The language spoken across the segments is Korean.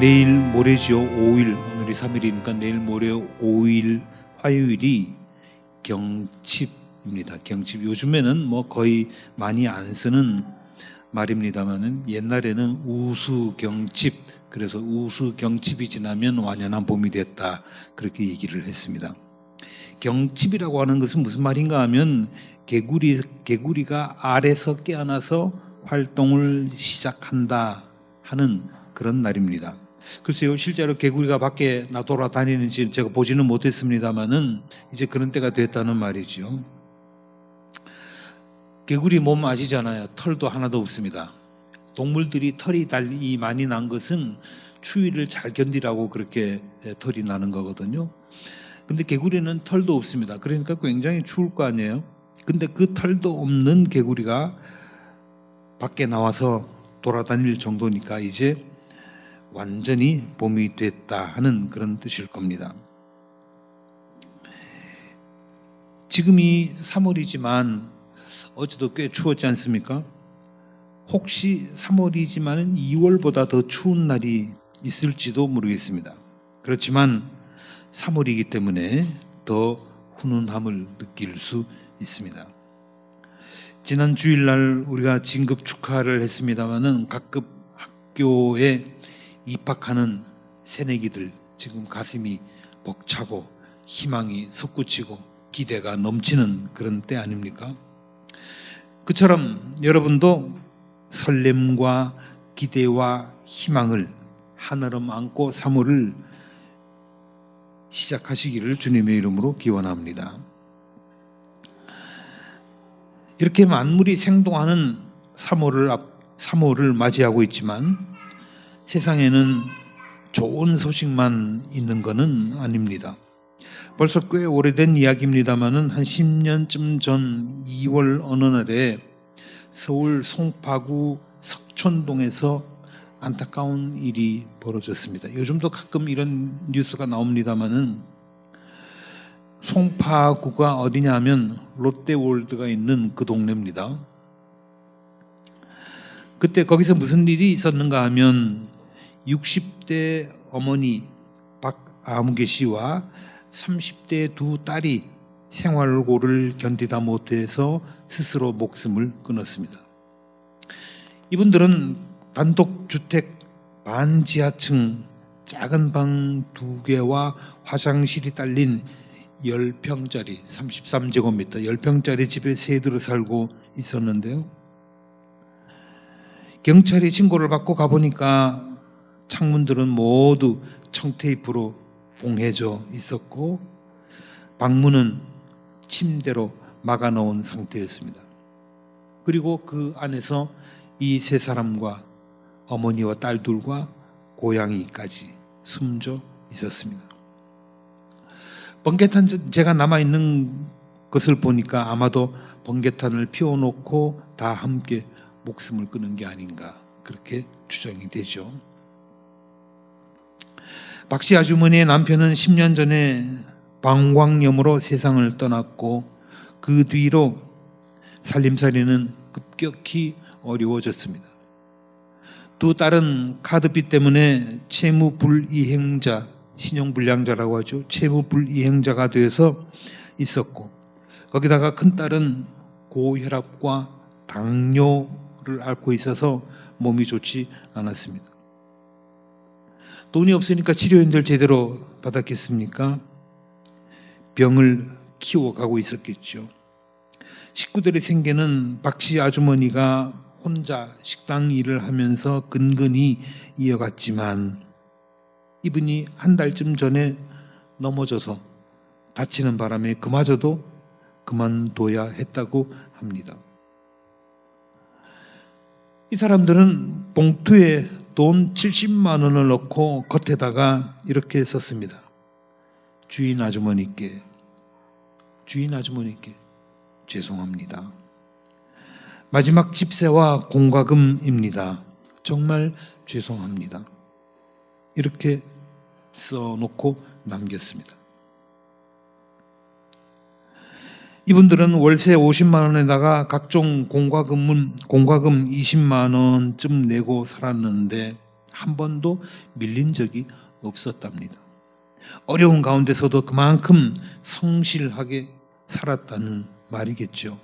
내일 모레죠. 5일, 오늘이 3일이니까 내일 모레 5일 화요일이 경칩입니다. 경칩. 요즘에는 뭐 거의 많이 안 쓰는 말입니다만은 옛날에는 우수경칩, 그래서 우수경칩이 지나면 완연한 봄이 됐다, 그렇게 얘기를 했습니다. 경칩이라고 하는 것은 무슨 말인가 하면 개구리가 알에서 깨어나서 활동을 시작한다 하는 그런 날입니다. 글쎄요, 실제로 개구리가 밖에 돌아다니는지 제가 보지는 못했습니다만은 이제 그런 때가 됐다는 말이죠. 개구리 몸 아시잖아요. 털도 하나도 없습니다. 동물들이 털이 달리 많이 난 것은 추위를 잘 견디라고 그렇게 털이 나는 거거든요. 근데 개구리는 털도 없습니다. 그러니까 굉장히 추울 거 아니에요. 근데 그 털도 없는 개구리가 밖에 나와서 돌아다닐 정도니까 이제 완전히 봄이 됐다 하는 그런 뜻일 겁니다. 지금이 3월이지만 어제도 꽤 추웠지 않습니까? 혹시 3월이지만 2월보다 더 추운 날이 있을지도 모르겠습니다. 그렇지만 3월이기 때문에 더 훈훈함을 느낄 수 있습니다. 지난 주일날 우리가 진급 축하를 했습니다마는 각급 학교에 입학하는 새내기들 지금 가슴이 벅차고 희망이 솟구치고 기대가 넘치는 그런 때 아닙니까? 그처럼 여러분도 설렘과 기대와 희망을 하늘음 안고 3월을 시작하시기를 주님의 이름으로 기원합니다. 이렇게 만물이 생동하는 3월을 맞이하고 있지만 세상에는 좋은 소식만 있는 것은 아닙니다. 벌써 꽤 오래된 이야기입니다만은 한 10년쯤 전 2월 어느 날에 서울 송파구 석촌동에서 안타까운 일이 벌어졌습니다. 요즘도 가끔 이런 뉴스가 나옵니다만은 송파구가 어디냐 하면 롯데월드가 있는 그 동네입니다. 그때 거기서 무슨 일이 있었는가 하면 60대 어머니 박아무개 씨와 30대 두 딸이 생활고를 견디다 못해서 스스로 목숨을 끊었습니다. 이분들은 단독주택 반지하층 작은 방 2개와 화장실이 딸린 10평짜리 33제곱미터 10평짜리 집에 세들어 살고 있었는데요. 경찰이 신고를 받고 가보니까 창문들은 모두 청테이프로 봉해져 있었고 방문은 침대로 막아놓은 상태였습니다. 그리고 그 안에서 이 세 사람과 어머니와 딸들과 고양이까지 숨져 있었습니다. 번개탄재가 남아있는 것을 보니까 아마도 번개탄을 피워놓고 다 함께 목숨을 끊은 게 아닌가 그렇게 추정이 되죠. 박씨 아주머니의 남편은 10년 전에 방광염으로 세상을 떠났고 그 뒤로 살림살이는 급격히 어려워졌습니다. 두 딸은 카드빚 때문에 채무불이행자, 신용불량자라고 하죠. 채무불이행자가 돼서 있었고 거기다가 큰딸은 고혈압과 당뇨를 앓고 있어서 몸이 좋지 않았습니다. 돈이 없으니까 치료인들 제대로 받았겠습니까? 병을 키워가고 있었겠죠. 식구들의 생계는 박씨 아주머니가 혼자 식당 일을 하면서 근근히 이어갔지만 이분이 한 달쯤 전에 넘어져서 다치는 바람에 그마저도 그만둬야 했다고 합니다. 이 사람들은 봉투에 돈 70만 원을 넣고 겉에다가 이렇게 썼습니다. 주인 아주머니께 죄송합니다. 마지막 집세와 공과금입니다. 정말 죄송합니다. 이렇게 써놓고 남겼습니다. 이분들은 월세 50만 원에다가 각종 공과금 20만 원쯤 내고 살았는데 한 번도 밀린 적이 없었답니다. 어려운 가운데서도 그만큼 성실하게 살았다는 말이겠죠.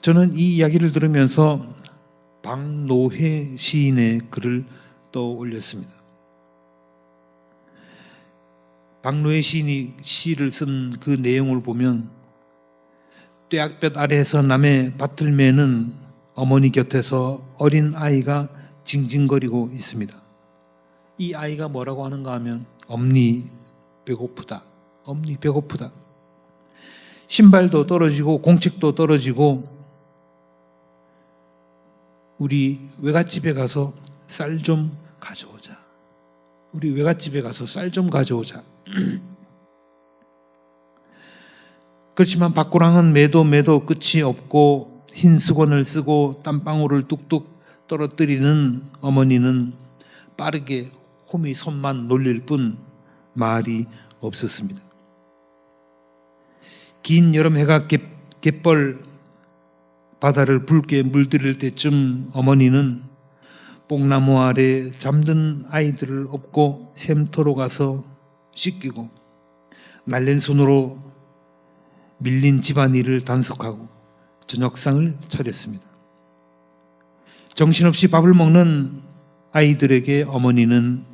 저는 이 이야기를 들으면서 박노해 시인의 글을 떠올렸습니다. 박노해 시인이 시를 쓴 그 내용을 보면 뙤약볕 아래에서 남의 밭을 매는 어머니 곁에서 어린 아이가 징징거리고 있습니다. 이 아이가 뭐라고 하는가 하면 엄니 배고프다. 엄니 배고프다. 신발도 떨어지고 공책도 떨어지고 우리 외갓집에 가서 쌀 좀 가져오자. 우리 외갓집에 가서 쌀 좀 가져오자. 그렇지만 밭고랑은 매도 끝이 없고 흰 수건을 쓰고 땀방울을 뚝뚝 떨어뜨리는 어머니는 빠르게 호미 손만 놀릴 뿐 말이 없었습니다. 긴 여름 해가 갯벌 바다를 붉게 물들일 때쯤 어머니는 뽕나무 아래 잠든 아이들을 업고 샘터로 가서 씻기고 날랜 손으로 밀린 집안일을 단속하고 저녁상을 차렸습니다. 정신없이 밥을 먹는 아이들에게 어머니는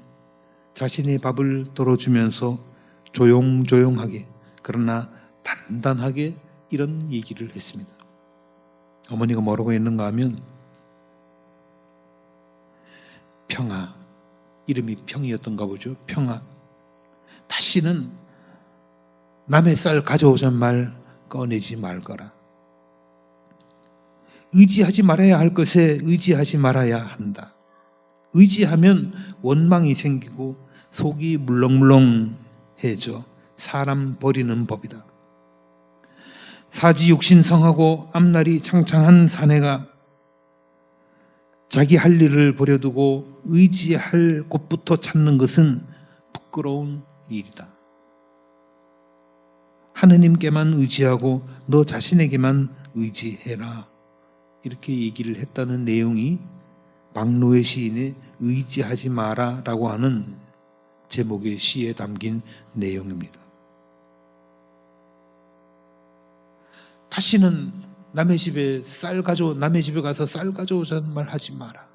자신의 밥을 덜어주면서 조용조용하게 그러나 단단하게 이런 얘기를 했습니다. 어머니가 뭐라고 했는가 하면 평아, 이름이 평이었던가 보죠. 평아, 다시는 남의 쌀 가져오자는 말 꺼내지 말거라. 의지하지 말아야 할 것에 의지하지 말아야 한다. 의지하면 원망이 생기고 속이 물렁물렁해져 사람 버리는 법이다. 사지육신성하고 앞날이 창창한 사내가 자기 할 일을 버려두고 의지할 곳부터 찾는 것은 부끄러운 일이다. 하느님께만 의지하고 너 자신에게만 의지해라. 이렇게 얘기를 했다는 내용이 박노해 시인의 의지하지 마라 라고 하는 제목의 시에 담긴 내용입니다. 다시는 남의 집에 남의 집에 가서 쌀 가져오자는 말 하지 마라.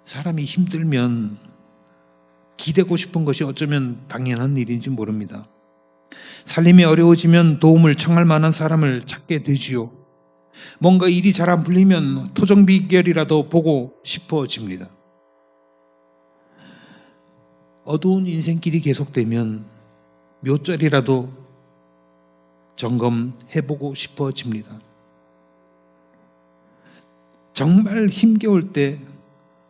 사람이 힘들면 기대고 싶은 것이 어쩌면 당연한 일인지 모릅니다. 살림이 어려워지면 도움을 청할 만한 사람을 찾게 되지요. 뭔가 일이 잘 안 풀리면 토정비결이라도 보고 싶어집니다. 어두운 인생길이 계속되면 묘자리라도 점검해보고 싶어집니다. 정말 힘겨울 때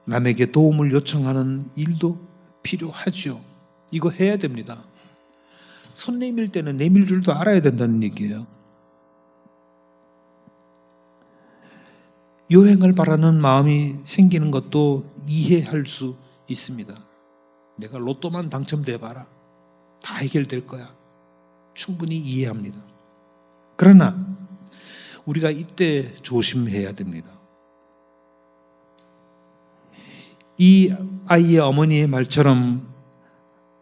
남에게 도움을 요청하는 일도 필요하죠. 이거 해야 됩니다. 손 내밀 때는 내밀 줄도 알아야 된다는 얘기예요. 요행을 바라는 마음이 생기는 것도 이해할 수 있습니다. 내가 로또만 당첨돼봐라. 다 해결될 거야. 충분히 이해합니다. 그러나 우리가 이때 조심해야 됩니다. 이 아이의 어머니의 말처럼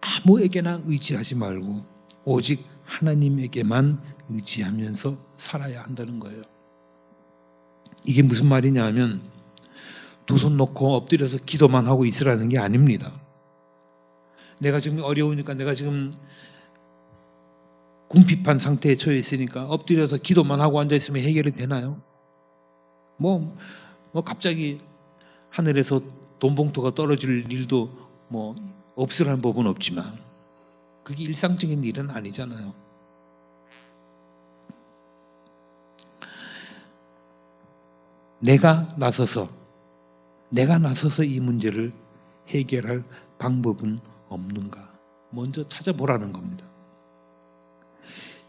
아무에게나 의지하지 말고 오직 하나님에게만 의지하면서 살아야 한다는 거예요. 이게 무슨 말이냐 하면 두 손 놓고 엎드려서 기도만 하고 있으라는 게 아닙니다. 내가 지금 어려우니까 내가 지금 궁핍한 상태에 처해 있으니까 엎드려서 기도만 하고 앉아있으면 해결이 되나요? 뭐 갑자기 하늘에서 돈 봉투가 떨어질 일도 없으라는 법은 없지만 그게 일상적인 일은 아니잖아요. 내가 나서서 이 문제를 해결할 방법은 없는가? 먼저 찾아보라는 겁니다.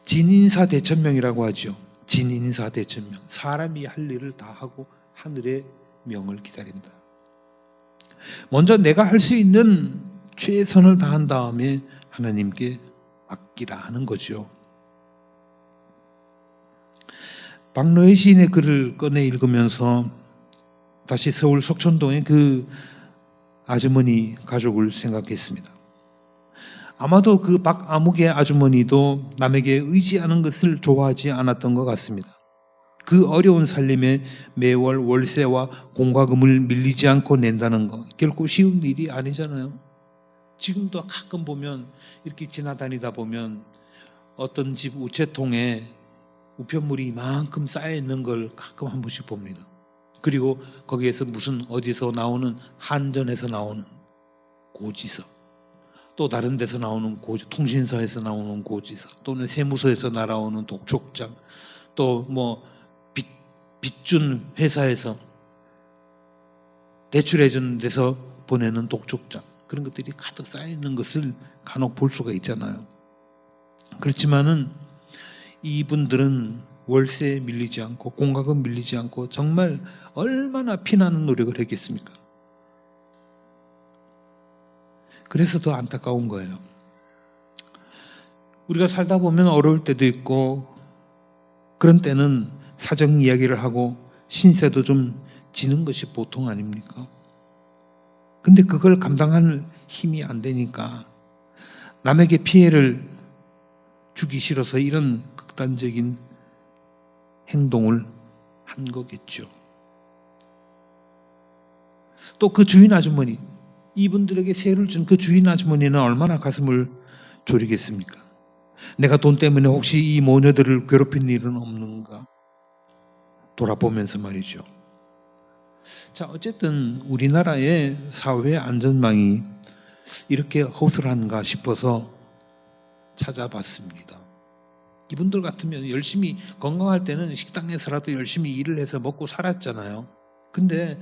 진인사대천명이라고 하죠. 진인사대천명. 사람이 할 일을 다 하고 하늘의 명을 기다린다. 먼저 내가 할 수 있는 최선을 다한 다음에 하나님께 맡기라 하는 거죠. 박노해 시인의 글을 꺼내 읽으면서 다시 서울 석촌동의 그 아주머니 가족을 생각했습니다. 아마도 그 박아묵의 아주머니도 남에게 의지하는 것을 좋아하지 않았던 것 같습니다. 그 어려운 살림에 매월 월세와 공과금을 밀리지 않고 낸다는 거 결코 쉬운 일이 아니잖아요. 지금도 가끔 보면 이렇게 지나다니다 보면 어떤 집 우체통에 우편물이 이만큼 쌓여있는 걸 가끔 한 번씩 봅니다. 그리고 거기에서 무슨 어디서 나오는 한전에서 나오는 고지서, 또 다른 데서 나오는 통신사에서 나오는 고지서, 또는 세무서에서 날아오는 독촉장, 또 뭐 빚준 회사에서 대출해준 데서 보내는 독촉장, 그런 것들이 가득 쌓여있는 것을 간혹 볼 수가 있잖아요. 그렇지만은 이분들은 월세에 밀리지 않고 공과금 밀리지 않고 정말 얼마나 피나는 노력을 했겠습니까? 그래서 더 안타까운 거예요. 우리가 살다 보면 어려울 때도 있고 그런 때는 사정 이야기를 하고 신세도 좀 지는 것이 보통 아닙니까? 근데 그걸 감당할 힘이 안 되니까 남에게 피해를 주기 싫어서 이런 극단적인 행동을 한 거겠죠. 또 그 주인 아주머니, 이분들에게 세를 준 그 주인 아주머니는 얼마나 가슴을 졸이겠습니까? 내가 돈 때문에 혹시 이 모녀들을 괴롭힌 일은 없는가? 돌아보면서 말이죠. 자, 어쨌든 우리나라의 사회 안전망이 이렇게 허술한가 싶어서 찾아봤습니다. 이분들 같으면 열심히 건강할 때는 식당에서라도 열심히 일을 해서 먹고 살았잖아요. 근데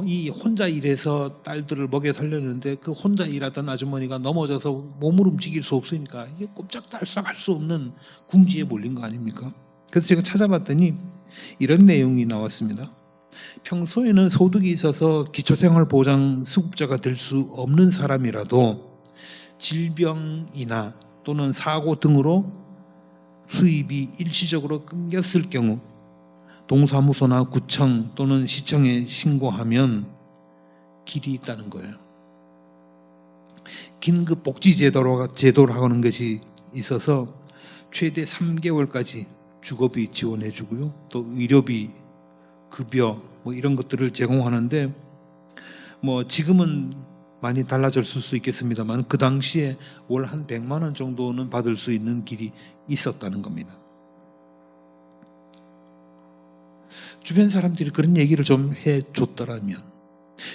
이 혼자 일해서 딸들을 먹여 살렸는데 그 혼자 일하던 아주머니가 넘어져서 몸을 움직일 수 없으니까 이게 꼼짝달싹 할 수 없는 궁지에 몰린 거 아닙니까? 그래서 제가 찾아봤더니 이런 내용이 나왔습니다. 평소에는 소득이 있어서 기초생활보장 수급자가 될 수 없는 사람이라도 질병이나 또는 사고 등으로 수입이 일시적으로 끊겼을 경우 동사무소나 구청 또는 시청에 신고하면 길이 있다는 거예요. 긴급복지제도라고 하는 것이 있어서 최대 3개월까지 주거비 지원해 주고요. 또 의료비, 급여 뭐 이런 것들을 제공하는데 뭐 지금은 많이 달라졌을 수 있겠습니다만 그 당시에 월 한 100만 원 정도는 받을 수 있는 길이 있었다는 겁니다. 주변 사람들이 그런 얘기를 좀 해줬더라면,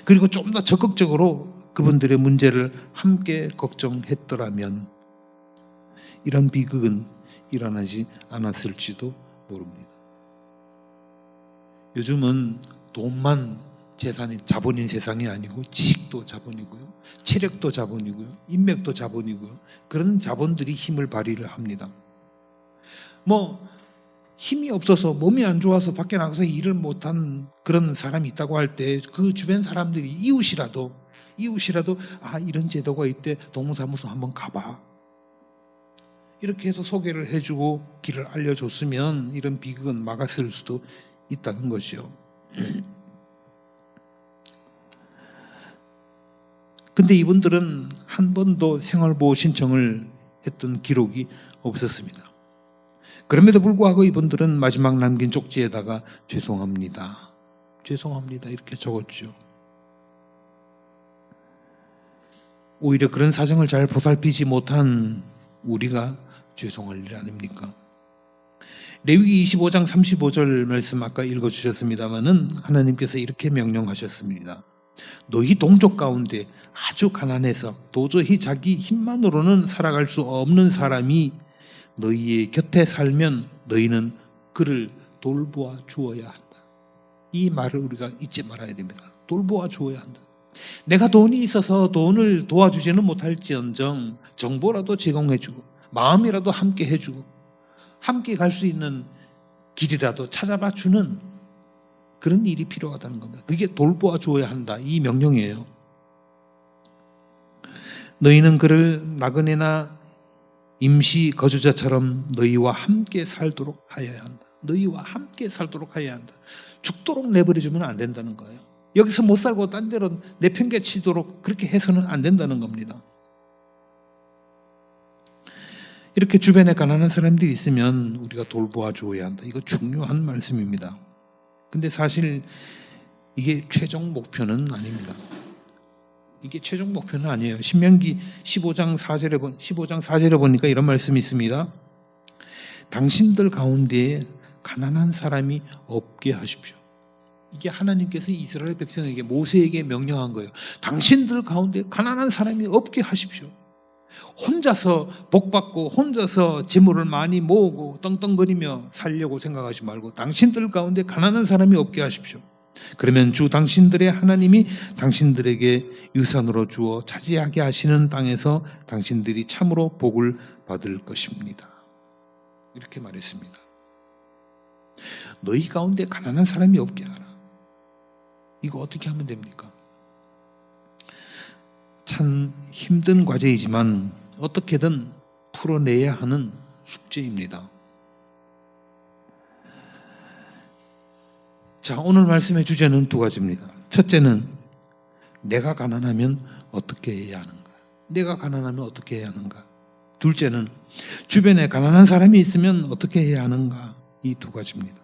그리고 좀 더 적극적으로 그분들의 문제를 함께 걱정했더라면 이런 비극은 일어나지 않았을지도 모릅니다. 요즘은 돈만 자본인 세상이 아니고 지식도 자본이고요, 체력도 자본이고요, 인맥도 자본이고요. 그런 자본들이 힘을 발휘를 합니다. 뭐 힘이 없어서 몸이 안 좋아서 밖에 나가서 일을 못한 그런 사람이 있다고 할 때 그 주변 사람들이 이웃이라도 이런 제도가 있대, 동사무소 한번 가봐, 이렇게 해서 소개를 해주고 길을 알려줬으면 이런 비극은 막았을 수도 있다는 거죠. 근데 이분들은 한 번도 생활보호 신청을 했던 기록이 없었습니다. 그럼에도 불구하고 이분들은 마지막 남긴 쪽지에다가 죄송합니다 이렇게 적었죠. 오히려 그런 사정을 잘 보살피지 못한 우리가 죄송할 일 아닙니까? 레위기 25장 35절 말씀 아까 읽어주셨습니다마는 하나님께서 이렇게 명령하셨습니다. 너희 동족 가운데 아주 가난해서 도저히 자기 힘만으로는 살아갈 수 없는 사람이 너희의 곁에 살면 너희는 그를 돌보아 주어야 한다. 이 말을 우리가 잊지 말아야 됩니다. 돌보아 주어야 한다. 내가 돈이 있어서 돈을 도와주지는 못할지언정 정보라도 제공해주고 마음이라도 함께 해주고 함께 갈 수 있는 길이라도 찾아봐 주는 그런 일이 필요하다는 겁니다. 그게 돌보아 주어야 한다, 이 명령이에요. 너희는 그를 나그네나 임시 거주자처럼 너희와 함께 살도록 하여야 한다. 너희와 함께 살도록 하여야 한다. 죽도록 내버려주면 안 된다는 거예요. 여기서 못 살고 딴 데로 내팽개치도록 그렇게 해서는 안 된다는 겁니다. 이렇게 주변에 가난한 사람들이 있으면 우리가 돌보아 주어야 한다. 이거 중요한 말씀입니다. 근데 사실 이게 최종 목표는 아닙니다. 이게 최종 목표는 아니에요. 신명기 15장 4절에 보니까 이런 말씀이 있습니다. 당신들 가운데에 가난한 사람이 없게 하십시오. 이게 하나님께서 이스라엘 백성에게 모세에게 명령한 거예요. 당신들 가운데 가난한 사람이 없게 하십시오. 혼자서 복받고 혼자서 재물을 많이 모으고 떵떵거리며 살려고 생각하지 말고 당신들 가운데 가난한 사람이 없게 하십시오. 그러면 주 당신들의 하나님이 당신들에게 유산으로 주어 차지하게 하시는 땅에서 당신들이 참으로 복을 받을 것입니다. 이렇게 말했습니다. 너희 가운데 가난한 사람이 없게 하라. 이거 어떻게 하면 됩니까? 참 힘든 과제이지만 어떻게든 풀어내야 하는 숙제입니다. 자, 오늘 말씀의 주제는 두 가지입니다. 첫째는 내가 가난하면 어떻게 해야 하는가? 내가 가난하면 어떻게 해야 하는가? 둘째는 주변에 가난한 사람이 있으면 어떻게 해야 하는가? 이 두 가지입니다.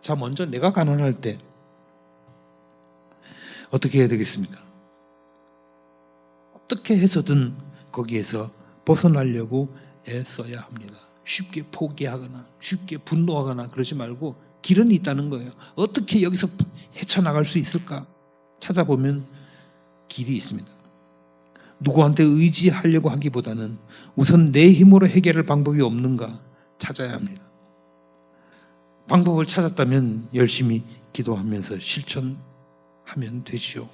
자, 먼저 내가 가난할 때 어떻게 해야 되겠습니까? 어떻게 해서든 거기에서 벗어나려고 애써야 합니다. 쉽게 포기하거나 쉽게 분노하거나 그러지 말고 길은 있다는 거예요. 어떻게 여기서 헤쳐나갈 수 있을까? 찾아보면 길이 있습니다. 누구한테 의지하려고 하기보다는 우선 내 힘으로 해결할 방법이 없는가 찾아야 합니다. 방법을 찾았다면 열심히 기도하면서 실천하면 되지요.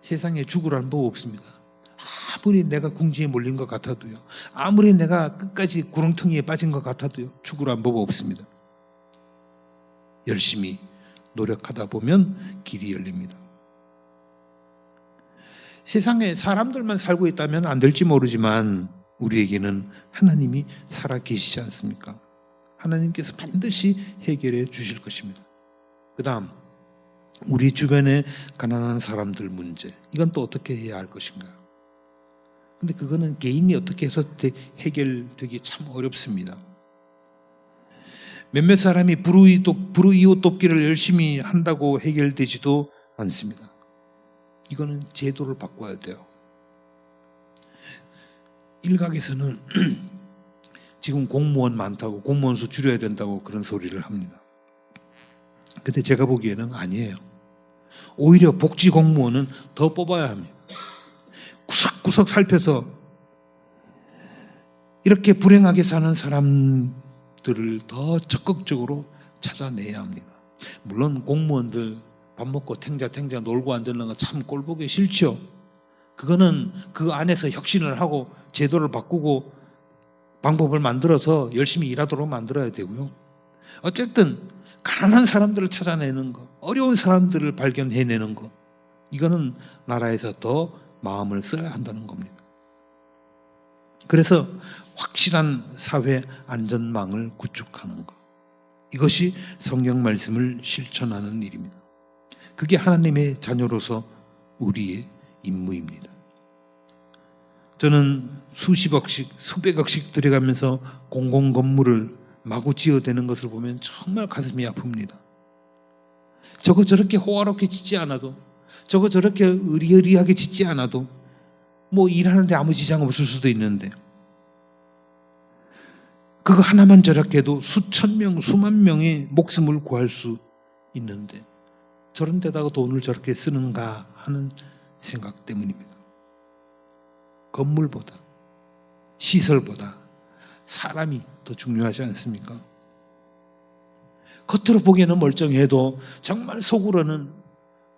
세상에 죽으라는 법 없습니다. 아무리 내가 궁지에 몰린 것 같아도요. 아무리 내가 끝까지 구렁텅이에 빠진 것 같아도요. 죽으라는 법 없습니다. 열심히 노력하다 보면 길이 열립니다. 세상에 사람들만 살고 있다면 안 될지 모르지만 우리에게는 하나님이 살아 계시지 않습니까? 하나님께서 반드시 해결해 주실 것입니다. 그 다음 우리 주변에 가난한 사람들 문제, 이건 또 어떻게 해야 할 것인가? 근데 그거는 개인이 어떻게 해서 해결되기 참 어렵습니다. 몇몇 사람이 불우이웃 돕기를 열심히 한다고 해결되지도 않습니다. 이거는 제도를 바꿔야 돼요. 일각에서는 지금 공무원 많다고 공무원 수 줄여야 된다고 그런 소리를 합니다. 근데 제가 보기에는 아니에요. 오히려 복지 공무원은 더 뽑아야 합니다. 구석구석 살펴서 이렇게 불행하게 사는 사람들을 더 적극적으로 찾아내야 합니다. 물론 공무원들 밥 먹고 탱자 놀고 앉는 거 참 꼴보기 싫죠. 그거는 그 안에서 혁신을 하고 제도를 바꾸고 방법을 만들어서 열심히 일하도록 만들어야 되고요. 어쨌든 가난한 사람들을 찾아내는 거, 어려운 사람들을 발견해내는 거, 이거는 나라에서 더 마음을 써야 한다는 겁니다. 그래서 확실한 사회 안전망을 구축하는 것, 이것이 성경 말씀을 실천하는 일입니다. 그게 하나님의 자녀로서 우리의 임무입니다. 저는 수십억씩 수백억씩 들여가면서 공공건물을 마구 지어대는 것을 보면 정말 가슴이 아픕니다. 저거 저렇게 호화롭게 짓지 않아도, 저거 저렇게 의리의리하게 짓지 않아도 뭐 일하는데 아무 지장 없을 수도 있는데, 그거 하나만 저렇게 해도 수천 명, 수만 명의 목숨을 구할 수 있는데 저런 데다가 돈을 저렇게 쓰는가 하는 생각 때문입니다. 건물보다, 시설보다 사람이 더 중요하지 않습니까? 겉으로 보기에는 멀쩡해도 정말 속으로는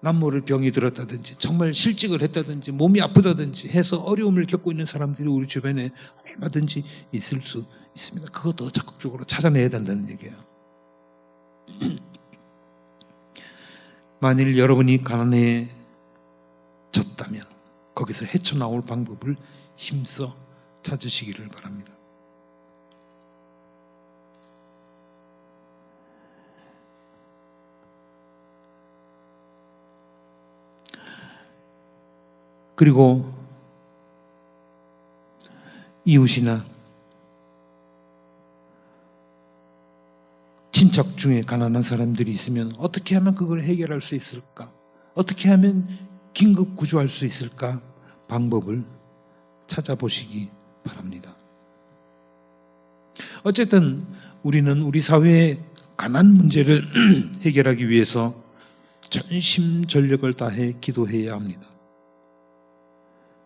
남모를 병이 들었다든지 정말 실직을 했다든지 몸이 아프다든지 해서 어려움을 겪고 있는 사람들이 우리 주변에 얼마든지 있을 수 있습니다. 그거 더 적극적으로 찾아내야 된다는 얘기예요. 만일 여러분이 가난해졌다면 거기서 헤쳐나올 방법을 힘써 찾으시기를 바랍니다. 그리고 이웃이나 친척 중에 가난한 사람들이 있으면 어떻게 하면 그걸 해결할 수 있을까? 어떻게 하면 긴급 구조할 수 있을까? 방법을 찾아보시기 바랍니다. 어쨌든 우리는 우리 사회의 가난 문제를 해결하기 위해서 전심전력을 다해 기도해야 합니다.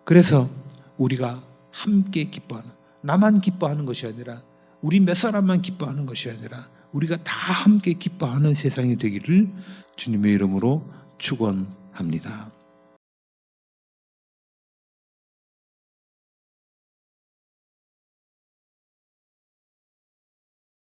그래서 우리가 함께 기뻐하는, 나만 기뻐하는 것이 아니라 우리 몇 사람만 기뻐하는 것이 아니라 우리가 다 함께 기뻐하는 세상이 되기를 주님의 이름으로 축원합니다.